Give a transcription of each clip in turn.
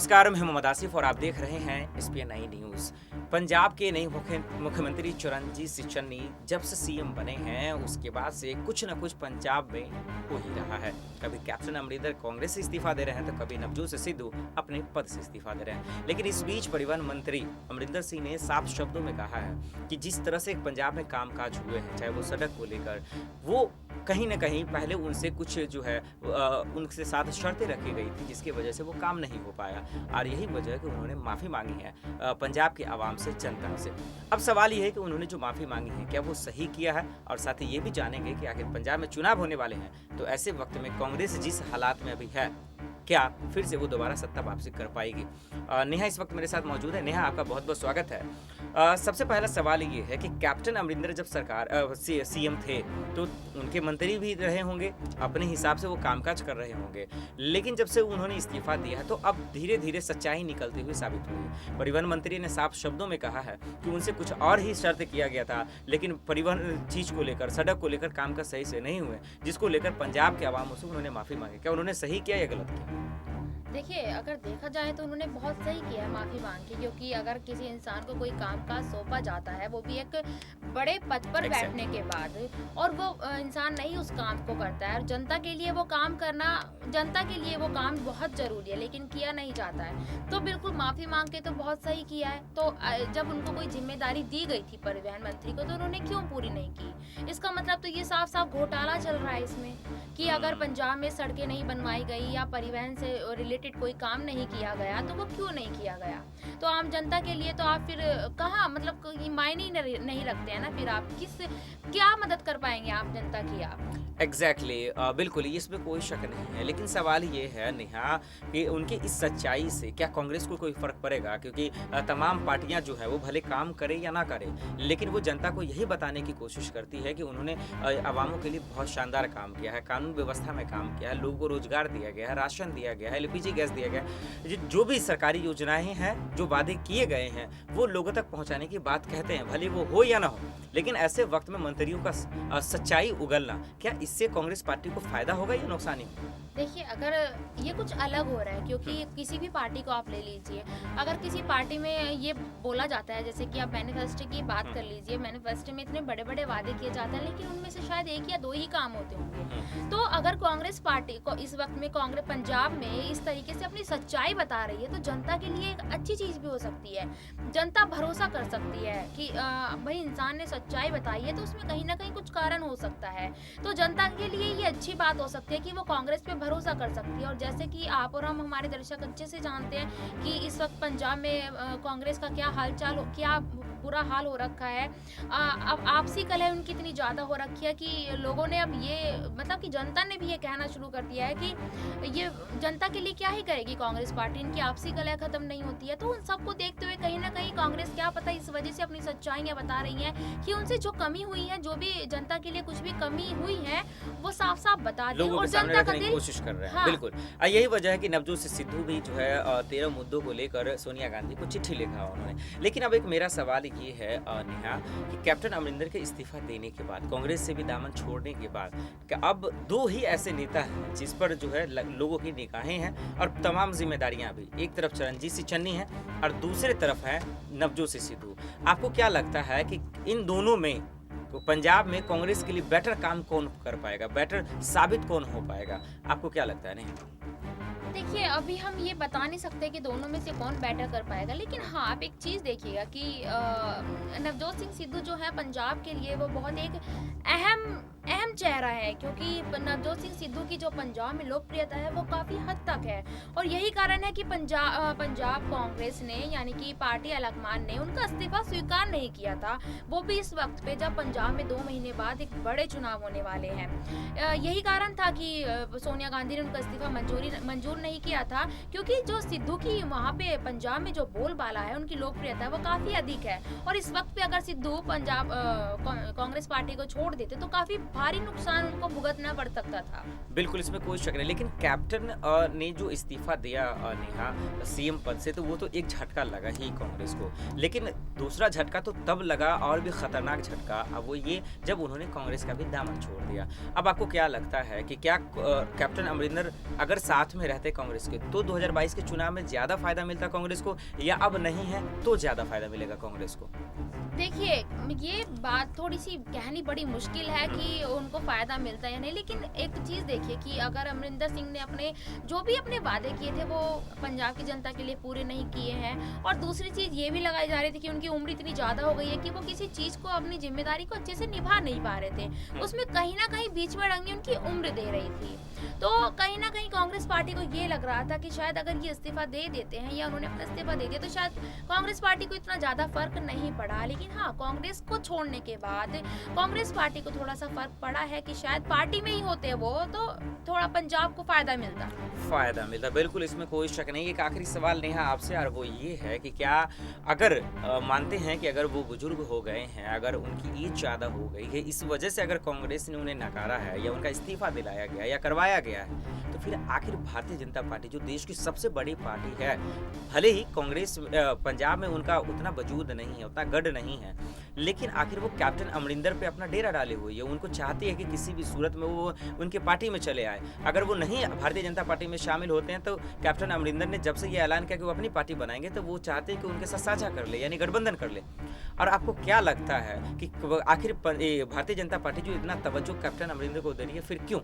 नमस्कार, मैं मोहम्मद आसिफ और आप देख रहे हैं एसपीएन आई न्यूज़। पंजाब के नए मुख्यमंत्री चरणजीत सिंह चन्नी जब से सीएम बने हैं उसके बाद से कुछ न कुछ पंजाब में हो ही रहा है। कभी कैप्टन अमरिंदर कांग्रेस से इस्तीफा दे रहे हैं तो कभी नवजोत सिद्धू अपने पद से इस्तीफा दे रहे हैं। लेकिन इस बीच परिवहन मंत्री अमरिंदर सिंह ने साफ शब्दों में कहा है कि जिस तरह से पंजाब में कामकाज हुए हैं, चाहे वो सड़क को लेकर, वो कहीं न कहीं पहले उनसे कुछ जो है उनके साथ शर्तें रखी गई थी जिसकी वजह से वो काम नहीं हो पाया और यही वजह है कि उन्होंने माफ़ी मांगी है पंजाब के आवाम से, जनता से। अब सवाल ये है कि उन्होंने जो माफ़ी मांगी है क्या वो सही किया है, और साथ ही ये भी जानेंगे कि आखिर पंजाब में चुनाव होने वाले हैं तो ऐसे वक्त में कांग्रेस जिस हालात में अभी है क्या फिर से वो दोबारा सत्ता वापसी कर पाएगी। नेहा इस वक्त मेरे साथ मौजूद है। नेहा, आपका बहुत बहुत स्वागत है। सबसे पहला सवाल ये है कि कैप्टन अमरिंदर जब सीएम थे तो उनके मंत्री भी रहे होंगे, अपने हिसाब से वो कामकाज कर रहे होंगे, लेकिन जब से उन्होंने इस्तीफा दिया तो अब धीरे धीरे सच्चाई निकलती हुई साबित हुई। परिवहन मंत्री ने साफ शब्दों में कहा है कि उनसे कुछ और ही शर्त किया गया था, लेकिन परिवहन चीज को लेकर, सड़क को लेकर कामकाज सही से नहीं हुए, जिसको लेकर पंजाब के आवाम से उन्होंने माफी मांगी। क्या उन्होंने सही किया या गलत किया? देखिए, अगर देखा जाए तो उन्होंने बहुत सही किया है माफ़ी मांग के, क्योंकि अगर किसी इंसान को कोई कामकाज सौंपा जाता है, वो भी एक बड़े पद पर बैठने के बाद, और वो इंसान नहीं उस काम को करता है, और जनता के लिए वो काम करना, जनता के लिए वो काम बहुत ज़रूरी है, लेकिन किया नहीं जाता है, तो बिल्कुल माफ़ी मांग के तो बहुत सही किया है। तो जब उनको कोई जिम्मेदारी दी गई थी परिवहन मंत्री को, तो उन्होंने क्यों पूरी नहीं की? इसका मतलब तो ये साफ साफ घोटाला चल रहा है इसमें, कि अगर पंजाब में सड़कें नहीं बनवाई गई या परिवहन से रिलेटेड कोई काम नहीं किया गया तो वो क्यों नहीं किया गया। तो आम जनता के लिए तो आप फिर कहाँ, मतलब मायने ही नहीं रखते हैं ना, फिर आप क्या मदद कर पाएंगे आम जनता की आप? एग्जैक्टली बिल्कुल, इसमें कोई शक नहीं है, लेकिन सवाल ये है नेहा कि उनकी इस सच्चाई से क्या कांग्रेस को कोई फर्क पड़ेगा? क्योंकि तमाम पार्टियां जो है वो भले काम करे या ना करे, लेकिन वो जनता को यही बताने की कोशिश करती है कि उन्होंने अवामों के लिए बहुत शानदार काम किया है, कानून व्यवस्था में काम किया है, लोगों को रोजगार दिया गया है, राशन दिया गया है, LPG गैस दिया गया है, जो भी सरकारी योजनाएं हैं, जो वादे किए गए हैं वो लोगों तक पहुंचाने की बात कहते हैं, भले वो हो या ना हो। लेकिन ऐसे वक्त में मंत्रियों का सच्चाई उगलना, क्या इससे कांग्रेस पार्टी को फायदा होगा या नुकसान ही? देखिए, अगर ये कुछ अलग हो रहा है, क्योंकि किसी भी पार्टी को आप ले लीजिए, अगर किसी पार्टी में ये बोला जाता है, जैसे कि आप मैनिफेस्टो की बात कर लीजिए, मैनिफेस्टो में इतने बड़े बड़े वादे किए जाते हैं, लेकिन उनमें से शायद एक या दो ही काम होते होंगे। तो अगर कांग्रेस पार्टी को इस वक्त में, कांग्रेस पंजाब में इस तरीके से अपनी सच्चाई बता रही है, तो जनता के लिए एक अच्छी चीज भी हो सकती है। जनता भरोसा कर सकती है कि भाई इंसान ने सच्चाई बताई है तो उसमें कहीं ना कहीं कुछ कारण हो सकता है। तो जनता के लिए ये अच्छी बात हो सकती है कि वो कांग्रेस पे भरोसा कर सकती है। और जैसे कि आप और हम, हमारे दर्शक अच्छे से जानते हैं कि इस वक्त पंजाब में कांग्रेस का क्या हालचाल, क्या बुरा हाल हो रखा है। अब आपसी कलह उनकी इतनी ज़्यादा हो रखी है कि लोगों ने अब ये, मतलब कि जनता ने भी ये कहना शुरू कर दिया है कि ये जनता के लिए क्या ही करेगी कांग्रेस पार्टी, इनकी आपसी कलह खत्म नहीं होती है। तो उन सबको देखते हुए कहीं ना कहीं कांग्रेस, क्या पता इस वजह से अपनी सच्चाइयाँ बता रही है कि उनसे जो कमी हुई है, जो भी जनता के लिए कुछ भी कमी हुई है, वो साफ साफ बता दें और जनता का दिल कोशिश कर रहे हैं। बिल्कुल, यही वजह है कि नवजोत सिद्धू भी जो है 13 मुद्दों को लेकर सोनिया गांधी को चिट्ठी लिखा उन्होंने। लेकिन अब एक मेरा सवाल ये है नेहा कि कैप्टन अमरिंदर के इस्तीफा देने के बाद, कांग्रेस से भी दामन छोड़ने के बाद, कि अब दो ही ऐसे नेता हैं जिस पर जो है लोगों की निगाहें हैं और तमाम जिम्मेदारियां भी, एक तरफ चरणजीत सिंह चन्नी है और दूसरे तरफ है नवजोत सिद्धू। आपको क्या लगता है कि इन दोनों में तो पंजाब में कांग्रेस के लिए बेटर काम कौन कर पाएगा, बेटर साबित कौन हो पाएगा? आपको क्या लगता है? नहीं, देखिए, अभी हम ये बता नहीं सकते कि दोनों में से कौन बेटर कर पाएगा, लेकिन हाँ, आप एक चीज़ देखिएगा कि नवजोत सिंह सिद्धू जो है पंजाब के लिए वो बहुत एक अहम चेहरा है, क्योंकि नवजोत सिंह सिद्धू की जो पंजाब में लोकप्रियता है वो काफ़ी हद तक है, और यही कारण है कि पंजाब कांग्रेस ने, यानी कि पार्टी अलकमान ने उनका इस्तीफा स्वीकार नहीं किया था, वो भी इस वक्त पे जब पंजाब में 2 महीने बाद एक बड़े चुनाव होने वाले हैं। यही कारण था कि सोनिया गांधी ने उनका इस्तीफा मंजूर नहीं किया था, क्योंकि जो सिद्धू की वहाँ पे पंजाब में जो बोलबाला है, उनकी लोकप्रियता है वो काफ़ी अधिक है, और इस वक्त पे अगर सिद्धू पंजाब कांग्रेस पार्टी को छोड़ देते तो काफ़ी भारी नुकसान उनको भुगतना पड़ सकता था। बिल्कुल, इसमें कोई शक नहीं। लेकिन कैप्टन ने जो इस्तीफ़ा दिया नेहा सीएम पद से, तो वो तो एक झटका लगा ही कांग्रेस को। लेकिन दूसरा झटका तो तब लगा, और भी खतरनाक झटका, अब वो ये जब उन्होंने कांग्रेस का भी दामन छोड़ दिया। अब आपको क्या लगता है कि क्या कैप्टन अमरिंदर अगर साथ में रहते कांग्रेस के, तो 2022 के चुनाव में ज़्यादा फायदा मिलता कांग्रेस को, या अब नहीं है तो ज़्यादा फायदा मिलेगा कांग्रेस को? देखिए, ये बात थोड़ी-सी कहनी बड़ी मुश्किल है कि उनको फ़ायदा मिलता है या नहीं, लेकिन एक चीज़ देखिए कि अगर अमरिंदर सिंह ने अपने जो भी अपने वादे किए थे वो पंजाब की जनता के लिए पूरे नहीं किए हैं, और दूसरी चीज़ ये भी लगाई जा रही थी कि उनकी उम्र इतनी ज़्यादा हो गई है कि वो किसी चीज़ को, अपनी ज़िम्मेदारी को अच्छे से निभा नहीं पा रहे थे। उसमें कहीं न कहीं बीच में अड़ंगी उनकी उम्र दे रही थी। तो कहीं न कहीं कांग्रेस पार्टी को ये लग रहा था कि शायद अगर ये इस्तीफ़ा दे देते हैं या उन्होंने अपना इस्तीफ़ा दे दिया तो शायद कांग्रेस पार्टी को इतना ज़्यादा फ़र्क नहीं पड़ा। लेकिन हाँ, कांग्रेस को छोड़ने के बाद कांग्रेस पार्टी को थोड़ा-सा फ़र्क पड़ा है कि शायद पार्टी में ही होते वो तो थोड़ा पंजाब को फ़ायदा मिलता। बिल्कुल, इसमें कोई शक नहीं। एक आखिरी सवाल नेहा आपसे, और वो ये है कि क्या अगर मानते हैं कि अगर वो बुजुर्ग हो गए हैं, अगर उनकी एज ज़्यादा हो गई है, इस वजह से अगर कांग्रेस ने उन्हें नकारा है या उनका इस्तीफा दिलाया गया या करवाया गया है, तो फिर आखिर भारतीय जनता पार्टी जो देश की सबसे बड़ी पार्टी है, भले ही कांग्रेस पंजाब में उनका उतना वजूद नहीं है, उतना गढ़ नहीं है, लेकिन आखिर वो कैप्टन अमरिंदर पे अपना डेरा डाले हुए है। उनको चाहती है कि किसी भी सूरत में वो उनके पार्टी में चले आए। अगर वो नहीं भारतीय जनता पार्टी में शामिल होते हैं, तो कैप्टन अमरिंदर ने जब से ये ऐलान किया कि वो अपनी पार्टी बनाएंगे, तो वो चाहते हैं कि उनके साथ साझा कर ले, यानी गठबंधन कर ले। और आपको क्या लगता है कि आखिर भारतीय जनता पार्टी जो इतना तवज्जो कैप्टन अमरिंदर को दे रही है, फिर क्यों?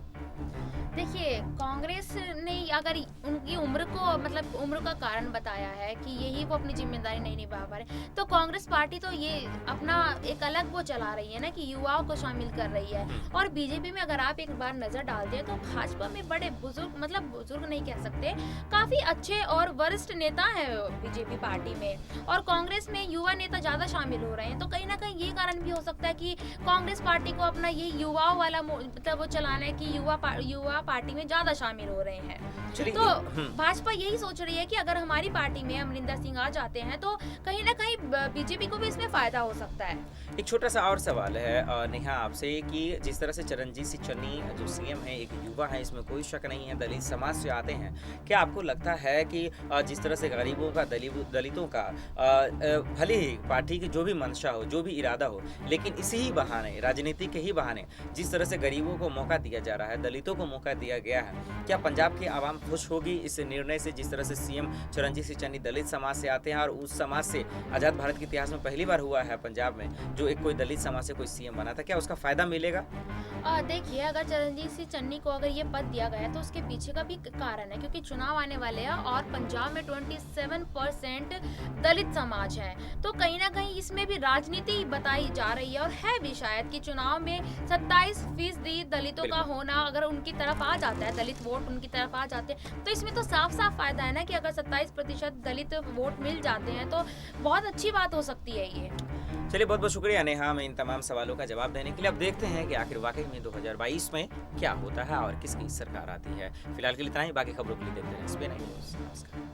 देखिए, कांग्रेस ने अगर उनकी उम्र को, मतलब उम्र का कारण बताया है कि यही वो अपनी जिम्मेदारी नहीं निभा पा रहे, तो कांग्रेस पार्टी तो ये अपना एक अलग वो चला रही है ना कि युवाओं को शामिल कर रही है। और बीजेपी में अगर आप एक बार नजर डालते हैं तो भाजपा में बड़े बुजुर्ग, मतलब बुजुर्ग नहीं कह सकते, काफी अच्छे और वरिष्ठ नेता हैं बीजेपी पार्टी में, और कांग्रेस में युवा नेता ज्यादा शामिल हो रहे हैं। तो कहीं ना कहीं ये कारण भी हो सकता है कि कांग्रेस पार्टी को अपना ये युवाओं वाला मतलब वो चलाना है कि युवा पार्टी में ज्यादा शामिल हो रहे हैं। तो भाजपा यही सोच रही है कि अगर हमारी पार्टी में अमरिंदर सिंह आ जाते हैं तो कहीं ना कहीं बीजेपी को भी इसमें फायदा हो सकता है। एक छोटा सा और सवाल है नेहा आपसे कि जिस तरह से चरणजीत सिंह चन्नी जो सीएम है, एक युवा है, इसमें कोई शक नहीं है, दलित समाज से आते हैं, क्या आपको लगता है कि जिस तरह से गरीबों का, दलितों का, भले ही पार्टी की जो भी मंशा हो, जो भी इरादा हो, लेकिन इसी ही बहाने, राजनीति के ही बहाने जिस तरह से गरीबों को मौका दिया जा रहा है, दलितों को मौका दिया गया है, क्या पंजाब की आवाम खुश होगी इस निर्णय से? जिस तरह से सीएम चरणजीत सिंह चन्नी दलित समाज से आते हैं, और उस समाज से आज़ाद भारत के इतिहास में पहली बार हुआ है पंजाब में जो एक कोई दलित समाज से कोई सीएम बना था, क्या उसका फायदा मिलेगा? देखिए, अगर चरणजीत सिंह चन्नी को अगर ये पद दिया गया है तो उसके पीछे का भी कारण है, क्योंकि चुनाव आने वाले हैं और पंजाब में 27% दलित समाज है। तो कहीं ना कहीं इसमें भी राजनीति बताई जा रही है, और है भी शायद कि चुनाव में 27% दलितों का होना, अगर उनकी तरफ आ जाता है, दलित वोट उनकी तरफ आ जाते हैं, तो इसमें तो साफ साफ फायदा है ना कि अगर 27% दलित वोट मिल जाते हैं तो बहुत अच्छी बात हो सकती है ये। चलिए, बहुत बहुत शुक्रिया नेहा हमें इन तमाम सवालों का जवाब देने के लिए। अब देखते हैं कि आखिर वाकई में 2022 में क्या होता है और किसकी सरकार आती है। फिलहाल के लिए इतना ही, बाकी खबरों के लिए देखते रहें SBN न्यूज़। नमस्कार।